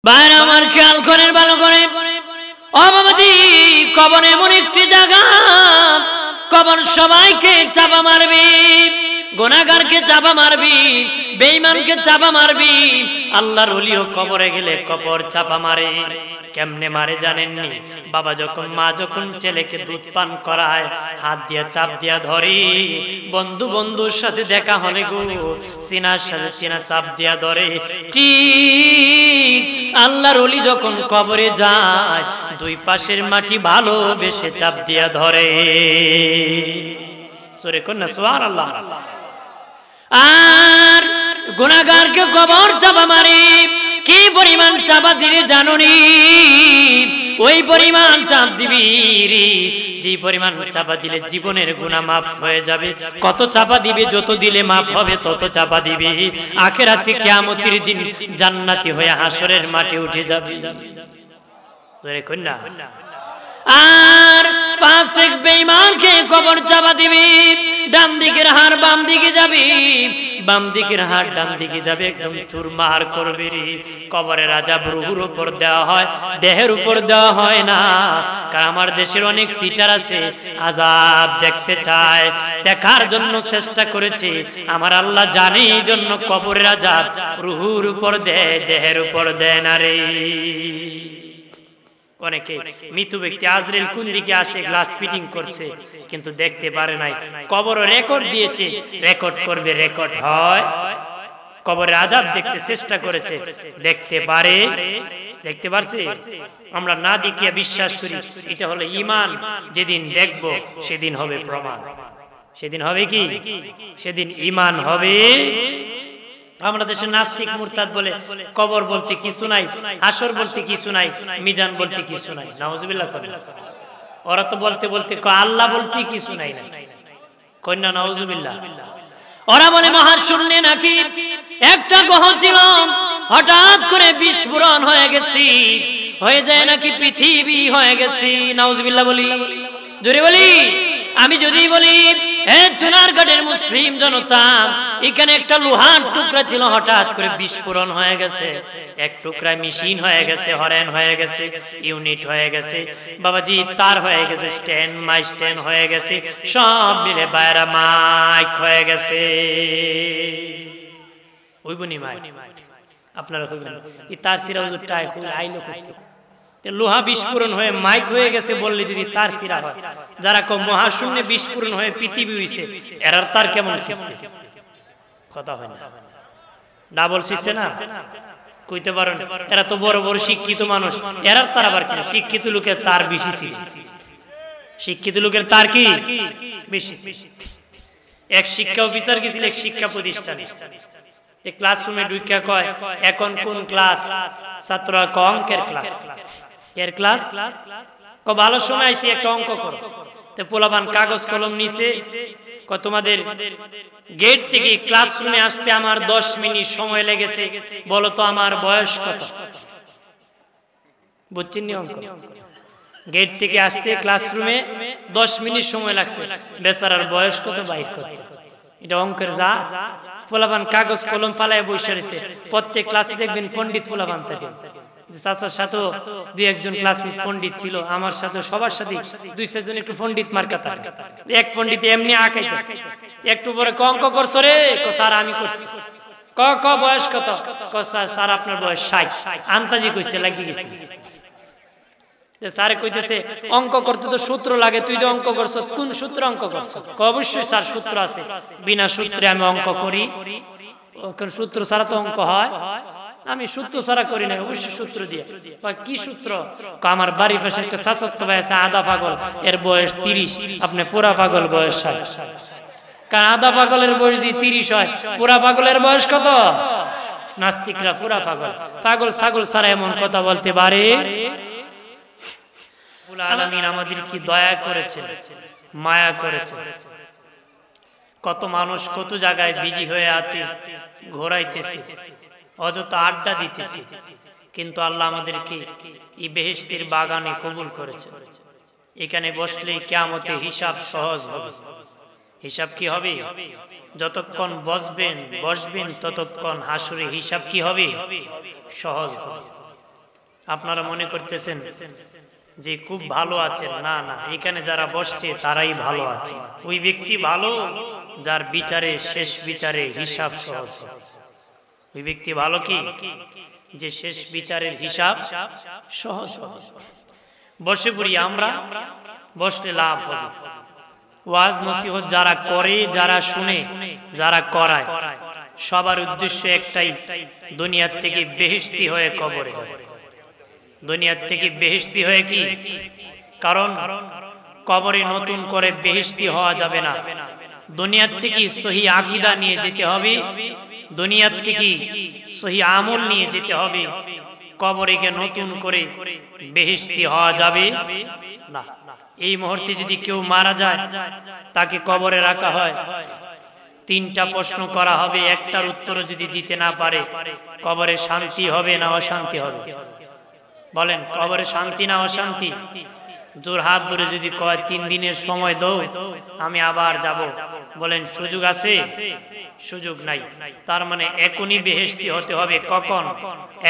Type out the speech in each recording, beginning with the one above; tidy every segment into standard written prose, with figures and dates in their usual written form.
বাইরে আমার খেয়াল করেন ভালো করে। ও বাবাজি, কবর এমন একটি জায়গা, কবর সবাইকে চাপা মারবি, গুনাহগারকে চাপা মারবি, বেঈমানকে চাপা মারবি। আল্লাহর ওলিও কবরে গেলে কবর চাপা মারে। কেমনে মারে জানেননি? বাবা যখন, মা যখন ছেলেকে দুধ পান করায়, হাত দিয়া চাপ দিয়া ধরে। বন্ধু বন্ধুর সাথে দেখা হলে গো, সিনার সাথে সিনা চাপ দিয়া ধরে। ঠিক আল্লাহর ওলি যখন কবরে যায়, দুই পাশের মাটি ভালোবেসে চাপ দিয়া ধরে। সরে কোন না সুবহানাল্লাহ। আর গুনাহগারকে কবর চাপা মারে। কি পরিমাণ চাপা দিলে জানুনি? ওই পরিমাণ চাপ দিবি যে পরিমাণ চাপা দিলে জীবনের গুনাহ মাফ হয়ে যাবে। কত চাপা দিবে? যত দিলে মাফ হবে তত চাপা দিবি। আখিরাতে কিয়ামতের দিন জান্নাতি হয়ে হাসরের মাঠে উঠে যাবে। জোরে কই না। আর ফাসিক বেঈমানকে কবর চাপা দিবি। ডান দিকের হাড় বাম দিকে যাবে, বাম দিকের হাড় ডান দিকে যাবে, একদম চুরমার করবে রে। কবরের আযাব রুহুর উপর দেওয়া হয়, দেহের উপর দেওয়া হয় না। কারণ আমার দেশের অনেক সিটার আছে, আযাব দেখতে চায়, দেখার জন্য চেষ্টা করেছে। আমার আল্লাহ জানে, এই জন্য কবরের আযাব রুহুর উপর দেয়, দেহের উপর দেয় না রে। অনেকে মৃত ব্যক্তি আজরাইল কোন দিকে আসে গ্লাস ফিটিং করছে, কিন্তু দেখতে পারে নাই। কবর রেকর্ড দিয়েছে, রেকর্ড করবে, রেকর্ড হয়। কবরের আযাব দেখতে চেষ্টা করেছে, দেখতে পারে, দেখতে পারছে। আমরা না দেখিয়া বিশ্বাস করি, এটা হলো ঈমান। যেদিন দেখব সেদিন হবে প্রমাণ। সেদিন হবে কি? সেদিন ঈমান হবে। আমরা দেশে নাস্তিক মুরতাদ বলে কবর বলতে কিছু নাই, হাসর বলতে কিছু নাই, মিজান বলতে কিছু নাই। নাউজুবিল্লাহ। ওরা তো বলতে বলতে আল্লাহ বলতে কিছু নাই, কন্যা নাউজুবিল্লাহ। ওরা বলে মহাশূন্যে নাকি একটা গ্রহ ছিল, হঠাৎ করে বিস্ফোরণ হয়ে গেছে, হয়ে যায় নাকি পৃথিবী হয়ে গেছে। নাউজুবিল্লাহ বলি, জোরে বলি। আমি যদি বলি, হে চুনারগড়ের মুসলিম জনতা, এখানে একটা লোহার টুকরা ছিল, হঠাৎ করে বিস্ফোরণ হয়ে গেছে, এক টুকরা মেশিন হয়ে গেছে, হরেন হয়ে গেছে, ইউনিট হয়ে গেছে, বাবাজি তার হয়ে গেছে, স্ট্যান্ড মাই স্ট্যান্ড হয়ে গেছে, সব মিলে বাইরা মাইক হয়ে গেছে। ওইবনি মাইক আপনারা কইবেন, এই তার সিরা হুজুরটাই আইলো করতে। লোহা বিস্ফোরণ হয়ে মাইক হয়ে গেছে বললে যদি তার সিরা হয়, যারা কম মহাশূন্যে বিস্ফোরণ হয়ে পৃথিবী হইছে, এরার তার কেমন শিখছে? কথা হয় না, ডাবল শিখছে না? কইতে পারেন, এরা তো বড় বড় শিক্ষিত মানুষ, এরার তার আবার কি? শিক্ষিত লোকের তার বেশি ছিল, শিক্ষিত লোকের তার কি বেশি। এক শিক্ষা অফিসার গেছিল এক শিক্ষা প্রতিষ্ঠানে, ক্লাসরুমে ঢুকিয়া কয়, এখন কোন ক্লাস? ছাত্ররা কয় অঙ্কের ক্লাস। এর ক্লাস ভালো সময় আইছি, একটা অঙ্ক করো। তো পোলাপান কাগজ কলম নিছে, তোমাদের গেট থেকে ক্লাসরুমে আসতে আমার 10 মিনিট সময় লেগেছে, বলো তো আমার বয়স কত? বুঝছেন নি? অঙ্ক গেট থেকে আসতে ক্লাসরুমে 10 মিনিট সময় লাগছে, বেচারার বয়স কত বাইর করতে। এটা অঙ্কের যা। পোলাপান কাগজ কলম ফালায় বসে রয়েছে। প্রত্যেক ক্লাসে দেখবেন পণ্ডিত পোলাপান থাকে। চাচার সাথেও 2-1 ক্লাসমেট পণ্ডিত ছিল, আমার সাথে সবার সাথে 2-4 জন একটু পণ্ডিত মার্কা থাকে। এক পণ্ডিত এমনি আঁকাইতেছে, একটু পরে অঙ্ক করছো রে? স্যার আমি করছি। ক বয়স কত? স্যার আপনার বয়স 60। আন্তাজি কইছে, লাগিয়ে গেছে। স্যার কইতেছে অঙ্ক করতে তো সূত্র লাগে, তুই তো অঙ্ক করছো, কোন সূত্র অঙ্ক করছো? অবশ্যই স্যার সূত্র আছে, বিনা সূত্রে আমি অঙ্ক করি। সূত্র ছাড়া তো অঙ্ক হয়? আমি সূত্র ছাড়া করি না, অবশ্যই সূত্র দিয়ে। কি সূত্র? আমার বাড়ির পাশে একটা চাচাতো ভাই আছে, আধা পাগল, এর বয়স 30, আপনি পুরা পাগল বয়স 60। কারণ আধা পাগলের বয়স যদি 30 হয়, পুরা পাগলের বয়স কত? নাস্তিকরা পুরা পাগল, পাগল ছাগল ছাড়া এমন কথা বলতে পারে? আলামিন আমাদের কি দয়া করেছে, মায়া করেছে। কত মানুষ কত জায়গায় বিজি হয়ে আছে, ঘোরাইতেছে, অযথা আড্ডা দিতেছে, কিন্তু আল্লাহ আমাদেরকে এই বেহেশতের বাগানে কবুল করেছে। এখানে বসলে কিয়ামতে হিসাব সহজ হবে। হিসাব কি হবে? যতক্ষণ বসবেন ততক্ষণ হাসরে হিসাব কি হবে? সহজ হবে। আপনারা মনে করতেছেন যে খুব ভালো আছেন, না না, এখানে যারা বসছে তারাই ভালো আছে। ওই ব্যক্তি ভালো যার বিচারে, শেষ বিচারে হিসাব সহজ। ওই ব্যক্তি ভালো কি, যে শেষ বিচারের হিসাব সহজ। বসে পড়ি আমরা, বসলে লাভ হবে। ওয়াজ নসিহত যারা করে, যারা শুনে, যারা করায়, সবার উদ্দেশ্য একটাই, দুনিয়ার থেকে বেহেশতি হয়ে কবরে যাবে। দুনিয়ার থেকে বেহেশতি হয়ে কি, কারণ কবরে নতুন করে বেহেশতি হওয়া যাবে না। দুনিয়ার থেকে সহি আকীদা নিয়ে যেতে হবে, দুনিয়ার থেকে সহি আমল নিয়ে যেতে হবে। কবরে গিয়ে নতুন করে বেহেশতি হওয়া যাবে না। এই মুহূর্তে যদি কেউ মারা যায়, তাকে কবরে রাখা হয়, তিনটা প্রশ্ন করা হবে, একটার উত্তর যদি দিতে না পারে, কবরে শান্তি হবে না অশান্তি হবে? বলেন, কবরে শান্তি না অশান্তি? জোর হাত ধরে যদি কয় 3 দিনের সময় দাও, আমি আবার যাব, বলেন সুযোগ আছে? সুযোগ নাই। তার মানে এখনই বেহেশতি হতে হবে। কখন?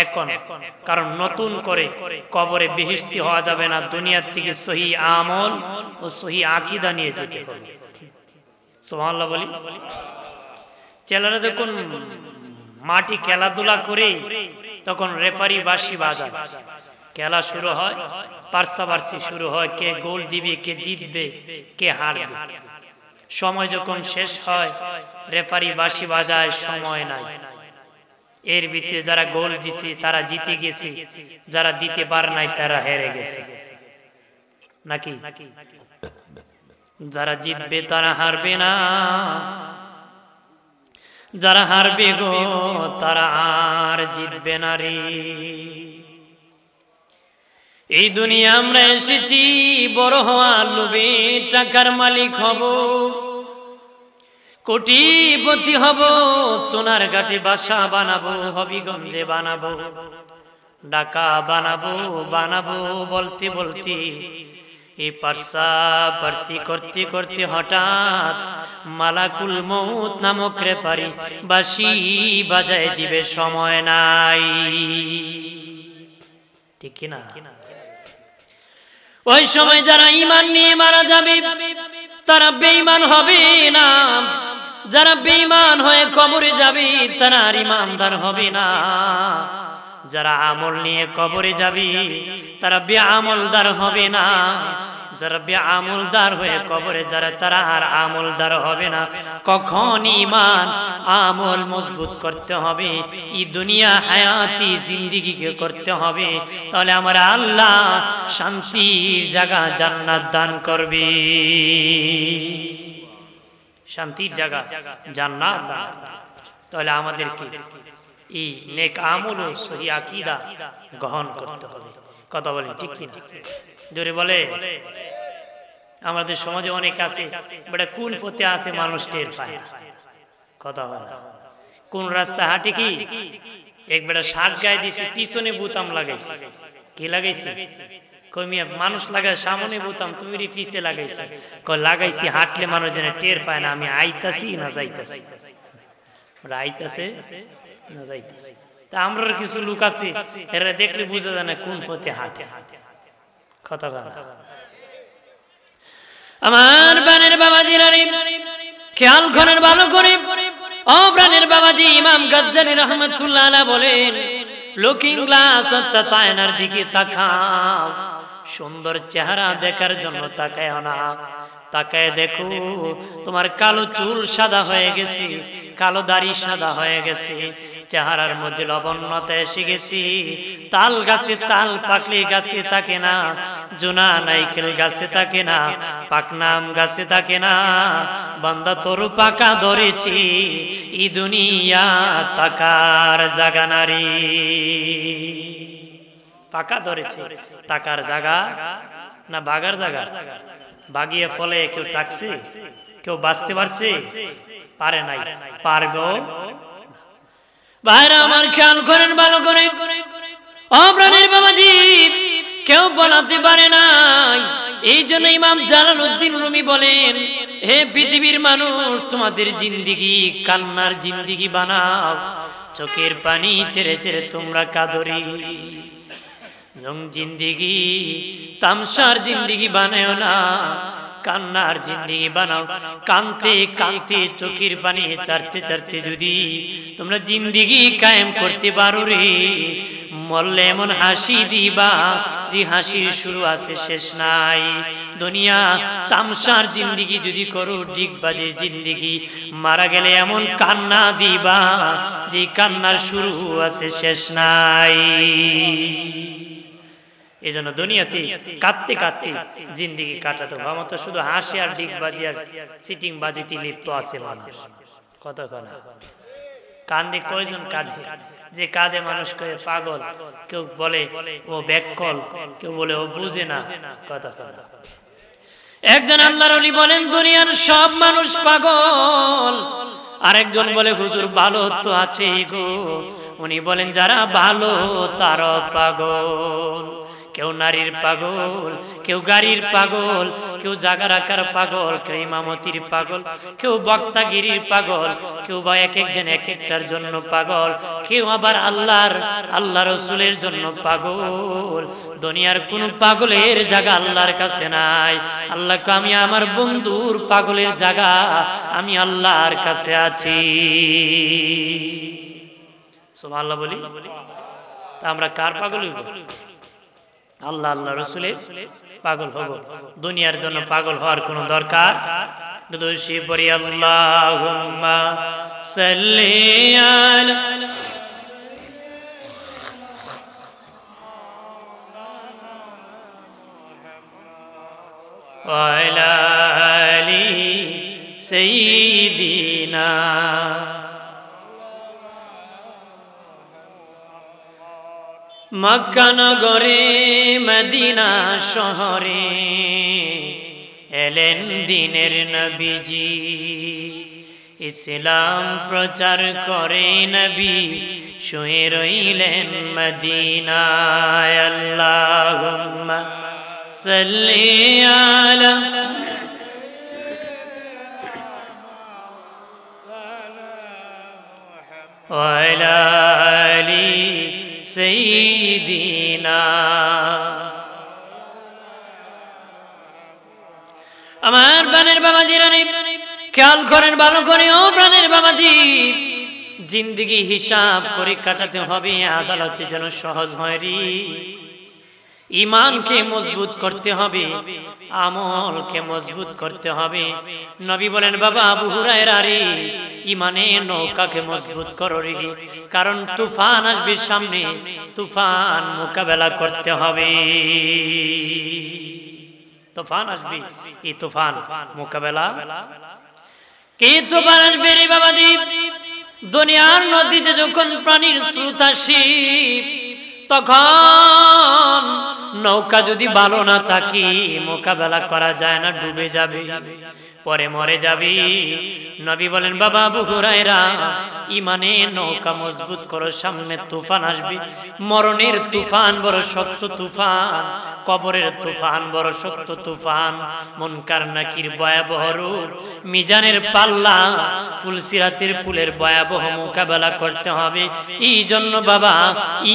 এখন। কারণ নতুন করে কবরে বেহেশতি হওয়া যাবে না। দুনিয়ার থেকে সহি আমল ও সহি আকীদা নিয়ে যেতে হবে। সুবহানাল্লাহ বলি। ছেলেরা যখন মাটি খেলাধুলা করে, তখন রেফারি বাঁশি বাজায়, খেলা শুরু হয়, পার্সাবার্সি শুরু হয়, কে গোল দিবে, কে জিতবে, কে হারবে। সময় যখন শেষ হয়, রেফারি বাঁশি বাজায়, সময় নাই। এর ভিতরে যারা গোল দিছে তারা জিতে গেছে, যারা দিতে পারে নাই তারা হেরে গেছে, নাকি? যারা জিতবে তারা হারবে না, যারা হারবে গো তারা আর জিতবে না রে। এই দুনিয়া আমরা এসেছি বড় হওয়ার লোভে, টাকার মালিক হব, কোটিপতি হব, সোনার ঘাটে বাসা বানাবো, হবিগঞ্জে বানাবো, ঢাকা বানাবো, বানাবো বলতে বলতে এই পার্সি করতে করতে হঠাৎ মালাকুল মউত নামক রেফারি বাঁশি বাজায় দিবে, সময় নাই। ঠিক কিনা? ওই সময় যারা ঈমান নিয়ে মারা যাবে তারা বেঈমান হবে না, যারা বেঈমান হয়ে কবরে যাবে তারা আর ঈমানদার হবে না, যারা আমল নিয়ে কবরে যাবে তারা বেআমলদার হবে না, যারা বেআমলদার হয়ে কবরে যারা তারা আর আমলদার হবে না। কখন ঈমান আমল মজবুত করতে হবে, এই দুনিয়া হায়াতি জিন্দেগিকে করতে হবে, তাহলে আমার আল্লাহ শান্তির জায়গা জান্নাত দান করবে, শান্তির জায়গা জান্নাত দান। তাহলে আমাদেরকে এই নেক আমল ও সহি আকীদা গ্রহণ করতে হবে। কথা বলেন ঠিক কি? জোরে বলে। আমাদের সমাজে অনেক আছে, বেটা কোন পথে আছে মানুষ টের পায় না। কথা বলে, কোন রাস্তা হাঁটে কি, এক বেটা শাক গায়ে দিছে, পিছনে বুতাম লাগাইছে। কি লাগাইছে? কমিয়া মানুষ লাগায় সামনে বুতাম, তুমি পিছে লাগাইছে। লাগাইছি হাঁটলে মানুষ যেন টের পায় না আমি আইতাছি না যাইতাছি, আইতাছে না যাইতাছে। তা আমরা কিছু লোক আছে, এরা দেখলে বুঝা যায় না কোন পথে হাঁটে। কথা বলে। আমার প্রাণের বাবাজিরা খেয়াল করেন ভালো করে। ও প্রাণের বাবাজি, ইমাম গাজ্জালী রাহমাতুল্লাহ আলাইহি বলেন, লুকিং গ্লাস অর্থাৎ আয়নার দিকে তাকাও, সুন্দর চেহারা দেখার জন্য তাকায় না, তাকায় দেখো তোমার কালো চুল সাদা হয়ে গেছে, কালো দাড়ি সাদা হয়ে গেছে, চেহারার মধ্যে লবণতা এসে গেছে। তাল গাছে তাল পাকলে গাছে থাকে না, জোনা নাইকেল গাছে থাকে না, পাকনাম গাছে থাকে না। বান্দা তোর পাকা ধরেছি, ই দুনিয়া তাকার জাগা নারী। পাকা ধরেছে, তাকার জায়গা না বাগার জায়গা? বাগিয়ে ফলে কেউ টাকছে, কেউ বাঁচতে পারছে? পারে নাই, পারবেও। ভাইরা আমার খেয়াল করেন ভালো করে। ও প্রাণের বাবাজি, কেউ বলাতে পারে নাই। এই জন্য ইমাম জালালউদ্দিন রুমি বলেন, হে পৃথিবীর মানুষ, তোমাদের জিন্দিগি কান্নার জিন্দিগি বানাও, চোখের পানি ছেড়ে ছেড়ে তোমরা কাঁদরি। জিন্দিগি তামসার জিন্দিগি বানাও না, কান্নার জিন্দিগি বানাও। কানতে কানতে চোখের পানি চারতে চারতে যদি তোমরা জিন্দিগি কায়েম করতে পারো রে, মরলে এমন হাসি দিবা যে হাসির শুরু আছে শেষ নাই। দুনিয়া তামসার জিন্দিগি যদি করো, ডিগবাজের জিন্দিগি, মারা গেলে এমন কান্না দিবা যে কান্নার শুরু আছে শেষ নাই। এই জন্য দুনিয়াতে কাঁদতে কাঁদতে জিন্দিগি কাটাতে হবে। আমার তো শুধু হাসি আর ডিগবাজি আর চিটিং বাজিতে লিপ্ত আছে মানুষ। কতক্ষণ কান্দে, কয়জন কাঁদে? যে কাঁদে মানুষ কয়ে পাগল, কেউ বলে ও ব্যাককল, কেউ বলে ও বুঝে না। কতক্ষণ একজন আল্লাহর ওলি বলেন দুনিয়ার সব মানুষ পাগল, আরেকজন বলে হুজুর ভালো তো আছে গো। উনি বলেন যারা ভালো তারা পাগল। কেউ নারীর পাগল, কেউ গাড়ির পাগল, কেউ জাগা রাখার পাগল, কেউ ইমামতির পাগল, কেউ বক্তাগিরির পাগল, কেউ বা এক একজন এক একটার জন্য পাগল, কেউ আবার আল্লাহ রসুলের জন্য পাগল। দুনিয়ার কোন পাগলের জায়গা আল্লাহর কাছে নাই। আল্লাহকে আমি আমার বন্ধুর পাগলের জায়গা আমি আল্লাহর কাছে আছি। সুবহানাল্লাহ বলি। তা আমরা কার পাগল হইব? আল্লাহ আল্লাহ রসুলের পাগল হব। দুনিয়ার জন্য পাগল হওয়ার কোন দরকার দোষী পড়ি। আল্লাহুম্মা সাল্লি আলা ওয়া আলা আলি সাইয়্যিদিনা মক্কা নগরে মদিনা শহরে এলেন দিনের নবীজি। ইসলাম প্রচার করে নবী শুয়ে রইলেন মদিনায়। আল্লাহুম্মা সাল্লি আলা ওয়া আলা আলি সাইয়্যিদিনা। আমার প্রাণের বাবাজিরা খেয়াল করেন ভালো করে, ও প্রাণের বাবাজি, জিন্দেগি হিসাব করে কাটাতে হবে, আদালতে যেন সহজ হয় রে। ইমানকে মজবুত করতে হবে, আমলকে মজবুত করতে হবে। নবী বলেন বাবা আবু হুরায়রা রে, ইমানে নৌকাকে মজবুত করো রে, কারণ তুফান আসবে সামনে, তুফান মোকাবেলা করতে হবে। তুফান আসবে, এই তুফান মোকাবেলা কি তুফান আসবে রে বাবাজি? দুনিয়ার নদীতে যখন পানির স্রোত আসে তখন নৌকা যদি ভালো না থাকে মোকাবেলা করা যায় না, ডুবে যাবে, পরে মরে যাবে। নবী বলেন বাবা আবু হুরায়রা, ইমানে নৌকা মজবুত করো, সামনে তুফান আসবে। মরণের তুফান বড় শক্ত তুফান, কবরের তুফান বড় শক্ত তুফান, মুনকার নাকির ভয়াবহ রূপ, মিজানের পাল্লা, ফুলসিরাতের পুলের ভয়াবহ মোকাবেলা করতে হবে। এই জন্য বাবা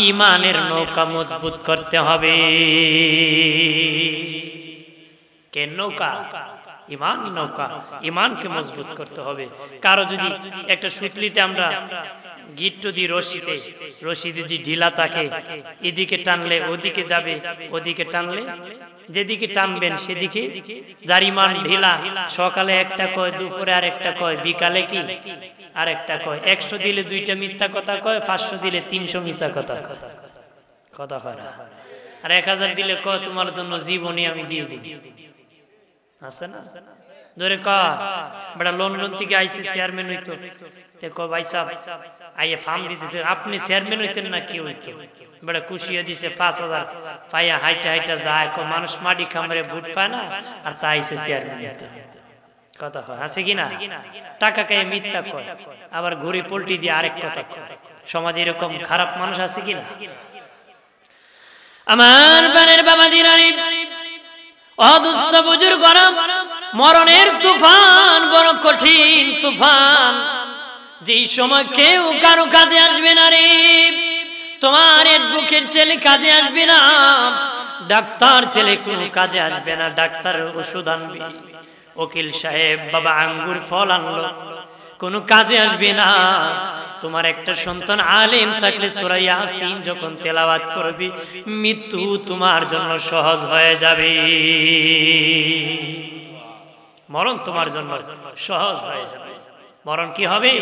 ইমানের নৌকা মজবুত করতে হবে। কে নৌকা? ইমান নৌকা, ইমানকে মজবুত করতে হবে। কারো যদি একটা সুতলিতে আমরা গিট্টু দি রশিতে, রশি যদি ঢিলা থাকে, এদিকে টানলে ওদিকে যাবে, ওদিকে টানলে যেদিকে টানবেন সেদিকে। যার ইমান ঢিলা, সকালে একটা কয়, দুপুরে আর একটা কয়, বিকালে কি আর একটা কয়। 100 দিলে 2টা মিথ্যা কথা কয়, 500 দিলে 300 মিথ্যা কথা কথা হয় না। আর 1000 দিলে কয় তোমার জন্য জীবনই আমি দিয়ে দিই। আছে না? ধরে বড় লোন থেকে আইসি চেয়ারম্যান হইতো, দেখো ভাই সাহেব আইয়ে ফার্ম দিতেছে, আপনি চেয়ারম্যান হইতেন না কি হইতো? বড় খুশি হয়ে দিছে 5000 পাইয়া হাইটা হাইটা যায়, মানুষ মাটি খামারে ভোট পায় না, আর তা আইসে চেয়ারম্যান হইতো। কথা হয়, আছে কিনা? টাকা খাইয়ে মিথ্যা কয়, আবার ঘুরে পল্টি দিয়ে আরেক কথা কয়। সমাজে এরকম খারাপ মানুষ আছে কিনা? আমার বানের বাবা দিনারি অদুষ্ট বুজুর্গ, মরণের তুফান বড় কঠিন তুফান, যেই সময় কেউ কারো কাঁধে আসবে না রে। তোমার এডভোকেট ছেলে কাজে আসবে না, ডাক্তার ছেলে কোনো কাজে আসবে না, ডাক্তার ওষুধ আনবে, উকিল সাহেব বাবা আঙ্গুর ফল আনলো, কোনো কাজে আসবে না। তোমার একটা সন্তান আলেম থাকলে সূরা ইয়াসিন যখন তেলাওয়াত করবি, মৃত্যু তোমার জন্য সহজ হয়ে যাবে, মরণ তোমার জন্য সহজ হয়ে যাবে। মরণ কি হবে?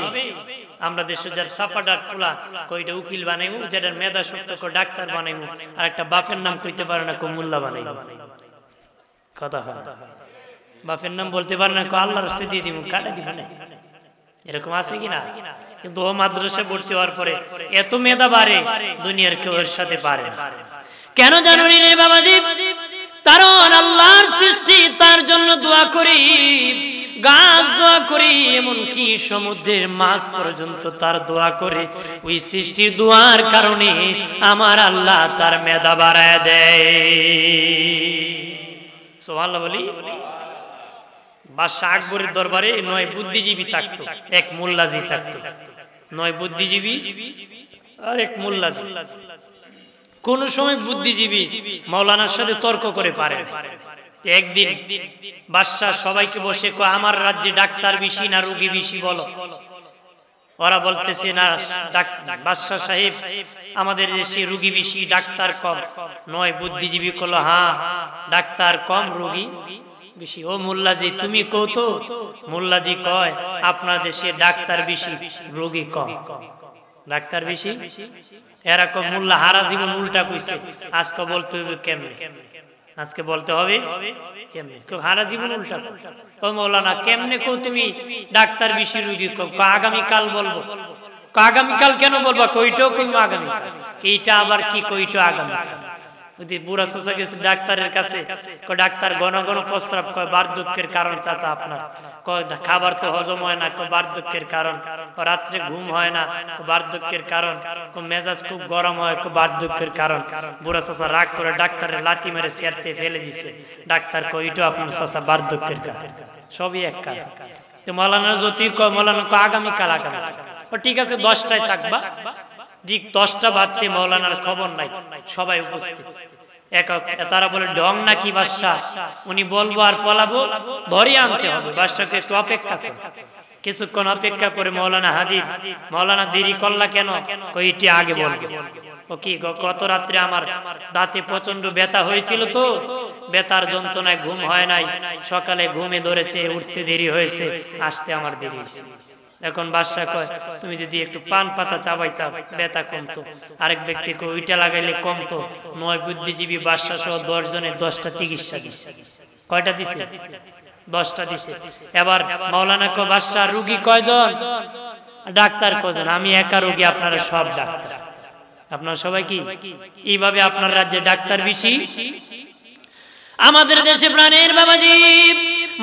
আমরা দেশে যার সাফা ডাক ফুলা কইটা উকিল বানাইবো, যেটার মেধা শক্ত কো ডাক্তার বানাইবো, আর একটা বাপের নাম কইতে পারে না কো মোল্লা বানাইবো। কথা হয়, বাপের নাম বলতে পারে না কো আল্লাহর রাস্তায় দিয়ে দিব, কাটা দিব না, এরকম আছে কিনা? কিন্তু ও মাদ্রাসা ভর্তি হওয়ার পরে এত মেধা বাড়ে, দুনিয়ার কেউ এর সাথে পারে না। কেন জানো রে বাবাজি? কারণ আল্লাহর সৃষ্টি, তার জন্য দোয়া করি, গাছ দোয়া করি, এমনকি সমুদ্রের মাছ পর্যন্ত তার দোয়া করে। ওই সৃষ্টির দোয়ার কারণে আমার আল্লাহ তার মেধা বাড়ায় দেয়। সুবহানাল্লাহ বলি। বাদশাহ আকবরের দরবারে 9 বুদ্ধিজীবী থাকতো, এক মোল্লাজি থাকতো। 9 বুদ্ধিজীবী আর এক মোল্লাজি। কোন সময় বুদ্ধিজীবী মাওলানার সাথে তর্ক করে পারে। একদিন বাদশাহ সবাইকে বসে কয়, আমার রাজ্যে ডাক্তার বেশি না রোগী বেশি বলো? ওরা বলতেছে না বাদশাহ সাহেব, আমাদের দেশে রোগী বেশি ডাক্তার কম। 9 বুদ্ধিজীবী কল, হ্যাঁ ডাক্তার কম রোগী বেশি। ও মোল্লাজি তুমি কও তো? মোল্লাজি কয়, আপনার দেশে ডাক্তার বেশি রোগী কম। ডাক্তার বেশি? এরকম মোল্লা হারা জীবন উল্টা কইছে। আজকে বলতে হবে কেমনে? আজকে বলতে হবে কেমনে? হারা জীবন উল্টা। ও মৌলানা কেমনে কও তুমি ডাক্তার বেশি রোগী কম? আগামীকাল বলবো। আগামীকাল কেন বলবা? কইটাও কইবো আগামীকাল। এইটা আবার কি কইটো আগামীকাল? বুড়া চাচা গেছে ডাক্তারের কাছে, ডাক্তার ঘন ঘন প্রস্রাব, কয় বার্ধক্যের কারণ চাচা আপনার। কয় খাবার তো হজম হয় না, বার্ধক্যের কারণ। রাত্রে ঘুম হয় না, বার্ধক্যের কারণ। মেজাজ খুব গরম হয়, বার্ধক্যের কারণ। বুড়া চাচা রাগ করে ডাক্তারের লাঠি মেরে চেয়ারতে ফেলে দিছে। ডাক্তার কয় ওইটা আপনার চাচা বার্ধক্যের কারণ। সবই এক কারণ। তো মৌলানা জ্যোতি কয়, মৌলানা কয় আগামীকাল। ঠিক আছে 10টায় থাকবা। ঠিক 10টা বাজছে, মৌলানার খবর নাই, সবাই উপস্থিত। তারা বলে ঢং নাকি বাদশাহ, উনি বলবো আর পলাবো, ধরে আনতে হবে। বাদশাকে একটু অপেক্ষা করে। কিছুক্ষণ অপেক্ষা করে মৌলানা হাজির। মৌলানা দেরি করলা কেন? কইটি আগে বলবো। ও কি গত রাত্রে আমার দাঁতে প্রচন্ড ব্যথা হয়েছিল, তো ব্যথার যন্ত্রণায় ঘুম হয় নাই, সকালে ঘুমে ধরেছে, উঠতে দেরি হয়েছে, আসতে আমার দেরি হয়েছে। এখন বাদশা কয়, তুমি যদি একটু পান পাতা চাবাইতা ব্যথা কমতো। আরেক ব্যক্তিকে ওইটা লাগাইলে কমতো। 9 বুদ্ধিজীবী বাদশা সহ 10 জনের 10টা চিকিৎসা দিচ্ছে। কয়টা দিছে? 10টা দিছে। এবার মাওলানা কয়, বাদশা রোগী কয়জন? ডাক্তার কয়জন? আমি একা রোগী, আপনারা সব ডাক্তার। আপনারা সবাই কি? এইভাবে আপনার রাজ্যে ডাক্তার বেশি, আমাদের দেশে প্রাণের বাবাজি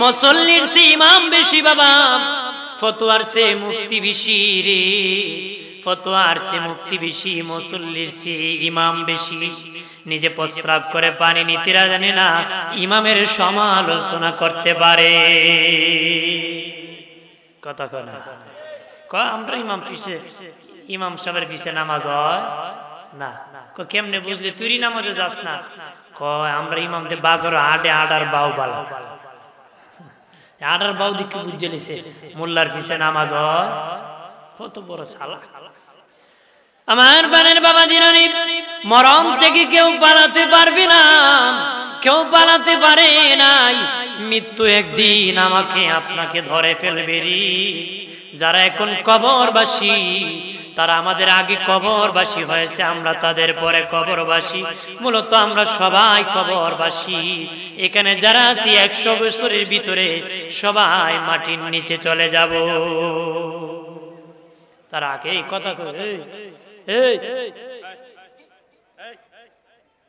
মুসল্লির চেয়ে ইমাম বেশি। বাবা ফতোয়ার চেয়ে মুফতি বেশি রে, ফতোয়ার চেয়ে মুফতি বেশি, মুসল্লির চেয়ে ইমাম বেশি। নিজে প্রস্রাব করে পানি নিতেরা জানে না, ইমামের সমালোচনা করতে পারে। কথা কয় আমরা ইমাম পিছে, ইমাম সাহেবের পিছে নামাজ হয় না। কেমনে বুঝলি? তুই নামাজে যাস না? কয় আমরা ইমামদের বাজার আডে আডার বাউ বালা, আডার বাউ দিকে বুঝে নিছে মোল্লার পিছে নামাজ হয়। কত বড় সালা! আমার বানের বাবা জিরানি, মরণ থেকে কেউ পালাতে পারবে না, কেউ পালাতে পারে নাই। মৃত্যু একদিন আমাকে আপনাকে ধরে ফেলবে রে। যারা এখন কবরবাসী, তারা আমাদের আগে কবরবাসী হয়েছে, আমরা তাদের পরে কবরবাসী। মূলত আমরা সবাই কবরবাসী। এখানে যারা আছি 100 বছরের ভিতরে সবাই মাটির নিচে চলে যাব। তার আগে এই কথা কই,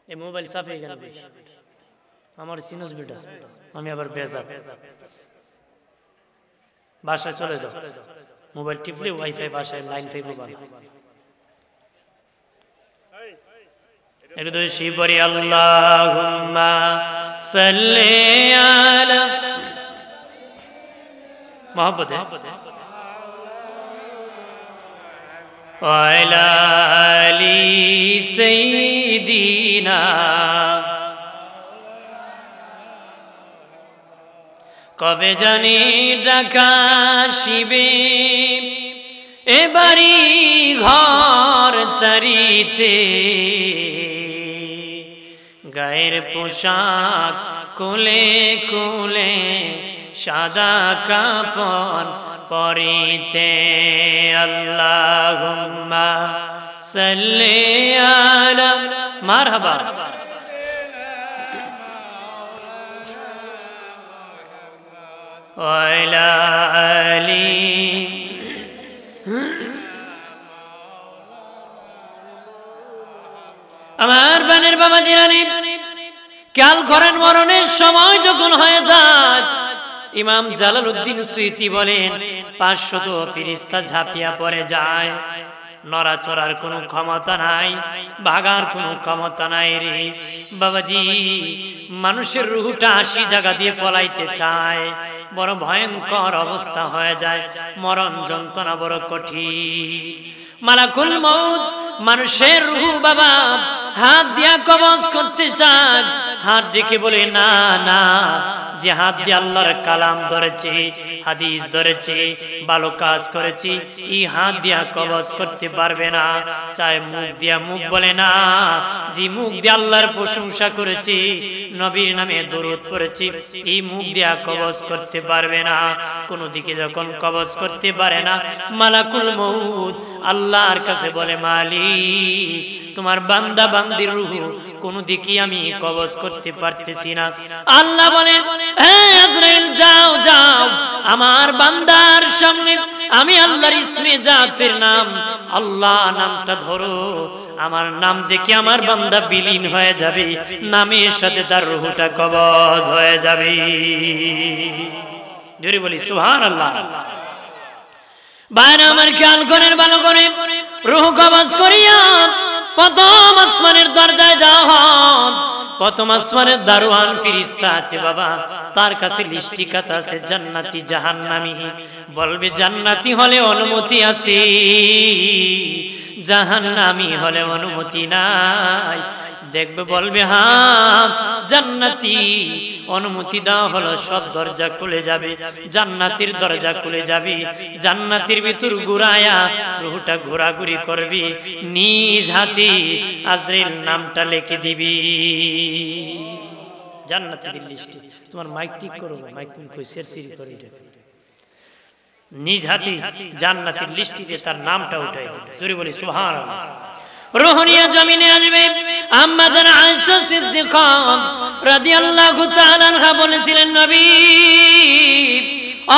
এই মোবাইল চাপে গেল আমার চিনস বেটা, আমি আবার বেজা। বাসায় চলে যাও, মোবাইল টিপলে ওয়াইফাই বাসায় লাইন পাইবো ভালো। একটু শিবরি আল্লাহুম্মা সাল্লি আলা মহব্বতে وعلى آل سيدنا কবে জানি ডাকা শিবে এবারি ঘর চারিতে গায়ের পোশাক কোলে কোলে সাদা কাফন পরিতে আল্লাহুম্মা সাল্লি আলা মারহাবা ওয়ালা আলি আমার বানের বাবা জিরানি খেয়াল করেন মরণের সময় যখন হয়ে যায় ইমাম জালালউদ্দিন সুয়ুতি বলেন 500 ফেরেশতা ঝাঁপিয়া পড়ে যায় নড়াচড়ার কোনো ক্ষমতা নাই ভাগার কোনো ক্ষমতা নাই রে বাবাজি মানুষের রূহটা 80 জায়গা দিয়ে পলাইতে চায় বড় ভয়ঙ্কর অবস্থা হয়ে যায় মরণ যন্ত্রণা বড় কঠিন মালাকুল মউত মানুষের রূহ বাবা হাত দিয়া কবজ করতে চায় হাত ডেকে বলে না না যে হাত দিয়ে আল্লাহর কালাম ধরেছে হাদিস ধরেছে ভালো কাজ করেছে এই হাত দিয়া কবজ করতে পারবে না চায় মুখ দিয়া মুখ বলে না যে মুখ দিয়ে আল্লাহর প্রশংসা করেছে নবীর নামে দরুদ পড়েছে এই মুখ দিয়া কবজ করতে পারবে না কোন দিকে যখন কবজ করতে পারে না মালাকুল মউত আল্লাহর কাছে বলে মালিক তোমার বান্দা বান্দির রূহ কোন দিকে আমি কবজ করতে পারতেছি না আল্লাহ বলে হে আজরাইল যাও যাও আমার বান্দার সামনে আমি আল্লাহর ইসমে জাতের নাম আল্লাহ নামটা ধরো আমার নাম দেখে আমার বান্দা বিলীন হয়ে যাবে নামের সাথে তার রূহটা কবজ হয়ে যাবে জোরে বলি সুবহানাল্লাহ বাইরে আমার খেয়াল করেন ভালো করে রূহ কবজ করিয়া প্রথম আসমানের দরজায় যাও প্রথম আসমানের দারোয়ান ফেরেশতা আছে বাবা তার কাছে লিস্টি খাতা আছে জান্নাতি জাহান্নামী বলবে জান্নাতি হলে অনুমতি আছে জাহান্নামী হলে অনুমতি নাই দেখবে বলবে হ্যাঁ জান্নাতি অনুমতি দেওয়া হলো সব দরজা খুলে যাবে জান্নাতের দরজা খুলে যাবে জান্নাতের ভিতর ঘুরায়া রূহটা ঘোরাঘুরি করবি নিজ হাতে আজরাইল নামটা লিখে দিবি জান্নাতের লিস্টে তোমার মাইক ঠিক করো মাইক তুমি কই সেরসিরি করে এটা নিজ হাতে জান্নাতের লিস্টিতে তার নামটা উঠাই দিবে জোরে বলি সুবহানাল্লাহ রোহনিয়া জমিনে আসবে আম্মা জান আয়েশা সিদ্দিকা রাদিয়াল্লাহু তাআলা আনহা বলেছিলেন নবী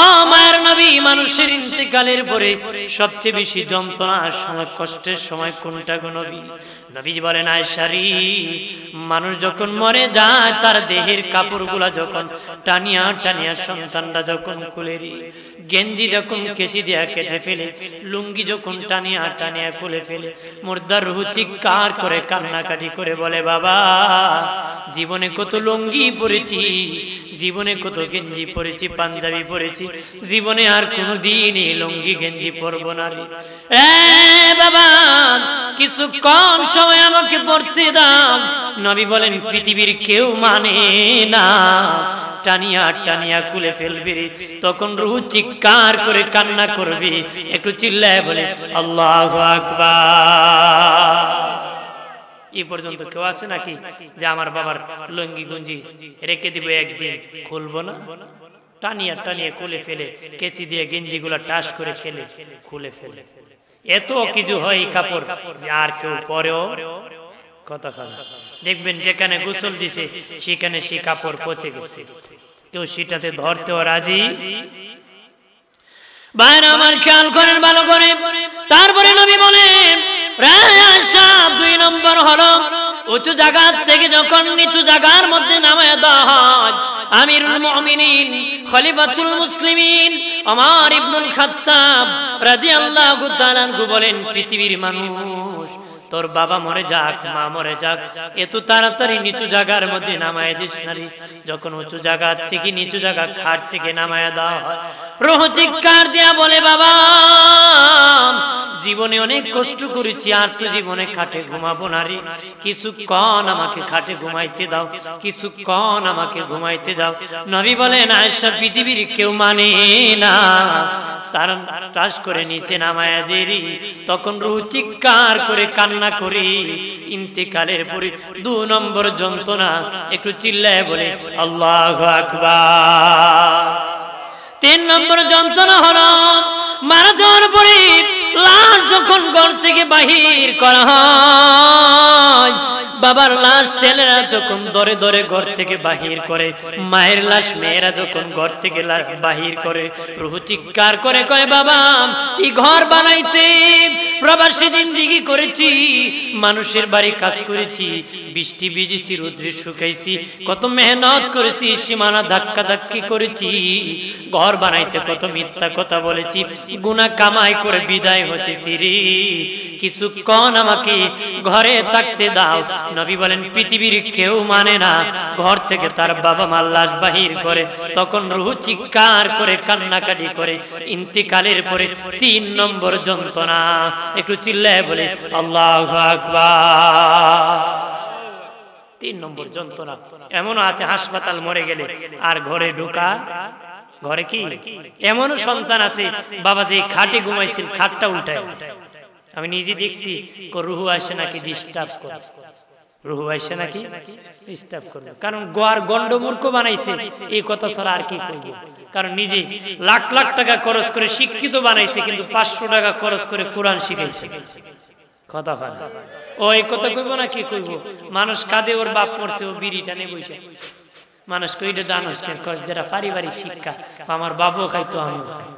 আমার নবী মানুষের ইন্তেকালের পরে সবচেয়ে বেশি যন্ত্রণার সময় কষ্টের সময় কোনটা গো নবী নবীজি বলেন আয়েশা রে মানুষ যখন মরে যায় তার দেহের কাপড়গুলা যখন টানিয়া টানিয়া সন্তানরা যখন খুলে রে গেঞ্জি যখন কেচি দিয়া কেটে ফেলে লুঙ্গি যখন টানিয়া টানিয়া খুলে ফেলে মুর্দার রূহ চিৎকার করে কান্নাকাটি করে বলে বাবা জীবনে কত লুঙ্গি পরেছি জীবনে কত গেঞ্জি পরেছি পাঞ্জাবি পরেছি জীবনে আর কোনোদিন এই লুঙ্গি গেঞ্জি পরব না রে বাবা কিছু কম সময় আমাকে পড়তে দাও নবী বলেন পৃথিবীর কেউ মানে না টানিয়া টানিয়া খুলে ফেলবি রে তখন রূহ চিৎকার করে কান্না করবি একটু চিল্লায় বলে আল্লাহু আকবার এই পর্যন্ত কেউ আছে নাকি যে আমার বাবার লুঙ্গি গুঞ্জি রেখে দিব একদিন খুলবো না টানিয়া টানিয়া খুলে ফেলে কেচি দিয়ে গেঞ্জিগুলা টাস করে ফেলে খুলে ফেলে এত কিছু হয় কাপড় যে আর কেউ পরেও কথা খান দেখবেন যেখানে গোসল দিছে সেখানে সে কাপড় পচে গেছে কেউ সেটাতে ধরতেও রাজি বাইরে আমার খেয়াল করেন ভালো করে তারপরে নবী বলেন দুই নম্বর হলো উঁচু জায়গা থেকে যখন নিচু জায়গার মধ্যে নামায় দেওয়া হয় আমিরুল মুমিনিন খলিফাতুল মুসলিমিন ওমর ইবনুল খাত্তাব রাদিয়াল্লাহু তাআলা আনহু বলেন পৃথিবীর মানুষ তোর বাবা মরে যাক মা মরে যাক এত তাড়াতাড়ি নিচু জায়গার মধ্যে নামায় দিস না রে যখন উঁচু জায়গা থেকে নিচু জায়গা খাট থেকে নামায় দেওয়া হয় রূহ চিৎকার দিয়া বলে বাবা জীবনে অনেক কষ্ট করেছি, আর তো জীবনে খাটে ঘুমাবো না রে, কিছুক্ষণ আমাকে খাটে ঘুমাইতে দাও, কিছুক্ষণ আমাকে ঘুমাইতে দাও। নবী বলেন আয়েশা পৃথিবীর কেউ মানে না, তার টাস করে নিচে নামায়া দেরি, তখন রূহ চিৎকার করে কান্না করে ইন্তেকালের পরে 2 নম্বর যন্ত্রণা, একটু চিল্লায় বলে আল্লাহু আকবার। 3 নম্বর যন্ত্রণা হলো মারা যাওয়ার পরে লাশ যখন ঘর থেকে বাহির করা হয়, বাবার লাশ ছেলেরা যখন দরে দরে ঘর থেকে বাহির করে, মায়ের লাশ মেয়েরা যখন ঘর থেকে বাহির করে, রূহ চিৎকার করে কয় বাবা এই ঘর বানাইতে প্রবাসী জিন্দেগি করেছি, মানুষের বাড়ি কাজ করেছি, বৃষ্টি ভিজেছি, রোদ্রে শুকাইছি, কত মেহনত করেছি, সীমানা ধাক্কা ধাক্কি করেছি, ঘর বানাইতে কত মিথ্যা কথা বলেছি, গুনাহ কামাই করে বিদায় হতেছি রে, কিছুক্ষণ আমাকে ঘরে থাকতে দাও। নবী বলেন পৃথিবীর কেউ মানে না, ঘর থেকে তার বাবা মার লাশ বাহির করে, তখন রূহ চিৎকার করে কান্নাকাটি করে ইন্তেকালের পরে 3 নম্বর যন্ত্রণা, একটু চিল্লায় বলে আল্লাহু আকবার। 3 নম্বর যন্ত্রণা। এমনও আছে হাসপাতাল মরে গেলে আর ঘরে ঢোকা, ঘরে কি এমনও সন্তান আছে বাবা যে খাটে ঘুমাইছিল খাটটা উল্টায়, আমি নিজে দেখছি, রুহু আসে নাকি ডিস্টার্ব করে, রুহু আসে নাকি ডিস্টার্ব করে, কারণ গোয়ার গন্ডমূর্খ বানাইছে এই কথা ছাড়া আর কি করব, কারণ নিজে লাখ লাখ টাকা খরচ করে শিক্ষিত বানাইছে, কিন্তু 500 টাকা খরচ করে কোরআন শিখাইছে। কথা হয় ও এই কথা কইব না কি কইব, মানুষ কাঁদে ওর বাপ মরছে, ও বিড়ি টানে বসে, মানুষ কইটা ডানস যারা পারিবারিক শিক্ষা, আমার বাবু খাইতো আমি খাই,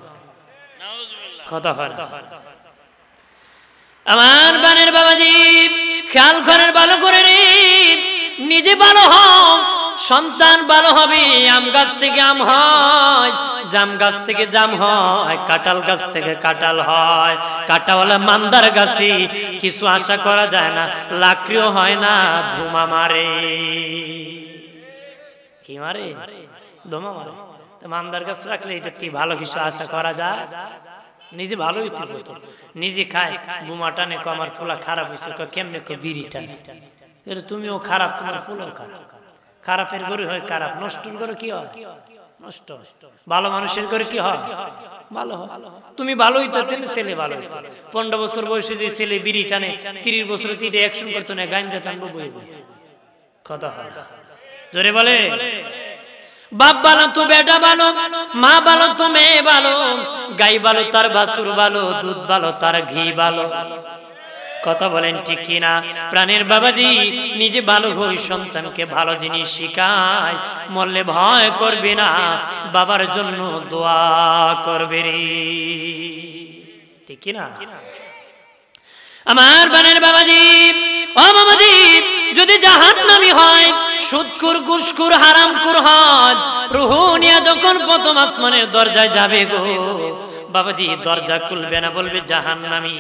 কথা হয়। আমার বানের বাবাজি খেয়াল করেন ভালো করে রে, নিজে ভালো হও, সন্তান ভালো হবে। আম গাছ থেকে আম হয়, জাম গাছ থেকে জাম হয়, কাঁঠাল গাছ থেকে কাঁঠাল হয়, কাঁটাওয়ালা মান্দার গাছে কিছু আশা করা যায় না, লাকড়িও হয় না, ধুমা মারে, কি মারে, ধুমা মারে। মান্দার গাছ রাখলে এটা কি ভালো কিছু আশা করা যায়? নিজে ভালো হইতে হতো, নিজে খায়, বোমা টানে, আমার ফুলা খারাপ হয়েছে, কেমনে বিড়ি টানে, তুমিও খারাপ, তোমার ফুলও খারাপ, খারাপের গরু হয় খারাপ, নষ্টর গরু কি হয় নষ্ট, ভালো মানুষের করে কি হয় ভালো হয়। তুমি ভালো হইতে ছেলে ভালো হইতো, 15 বছর বয়সে যে ছেলে বিড়ি টানে, 30 বছর তিনটে অ্যাকশন করতো না, গাঞ্জা টানবো বই বই, কথা হয় জোরে বলে। বাপ ভালো তো বেটা ভালো, মা ভালো তো মেয়ে ভালো, গাই ভালো তার বাছুর ভালো, দুধ ভালো তার ঘি ভালো, কথা বলেন ঠিক কিনা? প্রাণের বাবাজি নিজে ভালো হই, সন্তানকে ভালো জিনিস শিখায়, মরলে ভয় করবে না, বাবার জন্য দোয়া করবে রে, ঠিক কিনা? আমার বানের বাবাজি, ও বাবাজি, যদি জাহান্নামী হয়, সুদখোর ঘুষখোর হারামখোর হয়, রূহ নিয়ে যখন প্রথম আসমানের দরজায় যাবে গো বাবাজি, দরজা খুলবে না, বলবে জাহান্নামী,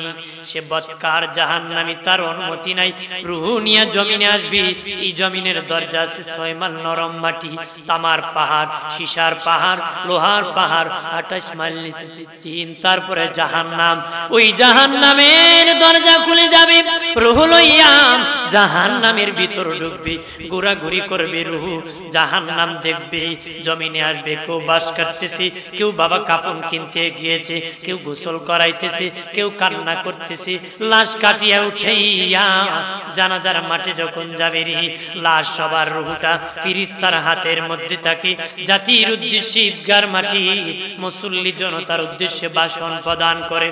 সে বদকার জাহান্নামী, তার অনুমতি নাই, রূহ নিয়ে জমিনে আসবি। এই জমিনের দরজা আছে 6 মাইল নরম মাটি, তামার পাহাড়, সীসার পাহাড়, লোহার পাহাড়, 28 মাইল নিচে চীন, তারপরে জাহান্নাম। ওই জাহান্নামের দরজা খুলে যাবে, রূহ লইয়া জাহান্নামের ভিতর ঢুকবে, ঘোরাঘুরি করবে রূহ, জাহান্নাম দেখবে, জমিনে আসবে, কেউ বাস কাটতেছে, কেউ বাবা কাফন কিনতে গিয়ে, কেউ গোসল করাইতেছে, কেউ কান্না করতেছে, লাশ কাটিয়া উঠাইয়া জানাজার মাঠে যখন যাবে রে, লাশ সবার রূহটা ফেরেশতার হাতের মধ্যে থাকে, জাতির উদ্দেশ্যে ঈদগার মাটি মুসল্লি জনতার উদ্দেশ্যে ভাষণ প্রদান করে।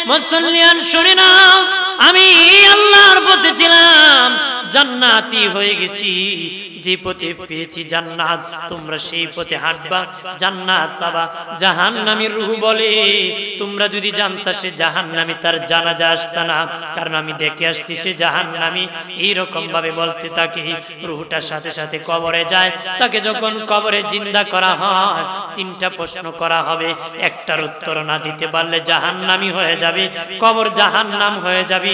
মুসল্লিয়ান শুনে নাও, আমি আল্লাহর পথে ছিলাম, জান্নাতি হয়ে গেছি, যে পথে পেয়েছি জান্নাত, তোমরা সেই পথে হাঁটবা, জান্নাত পাবা। জাহান্নামীর রূহ বলে, তোমরা যদি জানতা সে জাহান্নামী, তার জানাজা আসতা না, কারণ আমি দেখে আসছি সে জাহান্নামী। এইরকম ভাবে বলতে থাকে, রূহটার সাথে সাথে কবরে যায়, তাকে যখন কবরে জিন্দা করা হয়, 3টা প্রশ্ন করা হবে, একটার উত্তর না দিতে পারলে জাহান্নামী হয়ে যাবে, কবর জাহান্নাম হয়ে যাবে,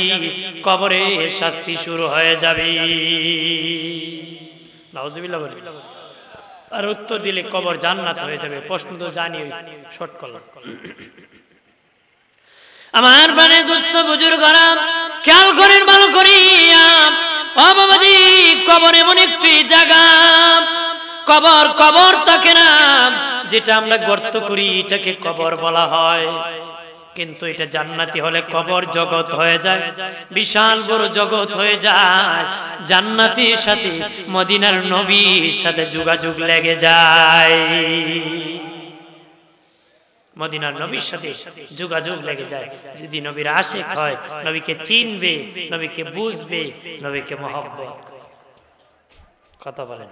কবরে শাস্তি শুরু হয়ে যাবে। নাউজুবিল্লাহ বলি। আর উত্তর দিলে কবর জান্নাত হয়ে যাবে। প্রশ্ন তো জানি, শর্ট করলাম। আমার মানে দুস্থ বুজুর্গরা খেয়াল করেন ভালো করিয়া, ও বাবাজি, কবর এমন একটি জায়গা, কবর কবর থাকে না, যেটা আমরা গর্ত করি এটাকে কবর বলা হয়, কিন্তু এটা জান্নাতি হলে কবর জগৎ হয়ে যায়, বিশাল বড় জগৎ হয়ে যায়, জান্নাতির সাথে মদিনার নবীর সাথে যোগাযোগ লেগে যায়, মদিনার নবীর সাথে যোগাযোগ লেগে যায়। যদি নবীর আশিক হয়, নবীকে চিনবে, নবীকে বুঝবে, নবীকে মহব্বত। কথা বলেন।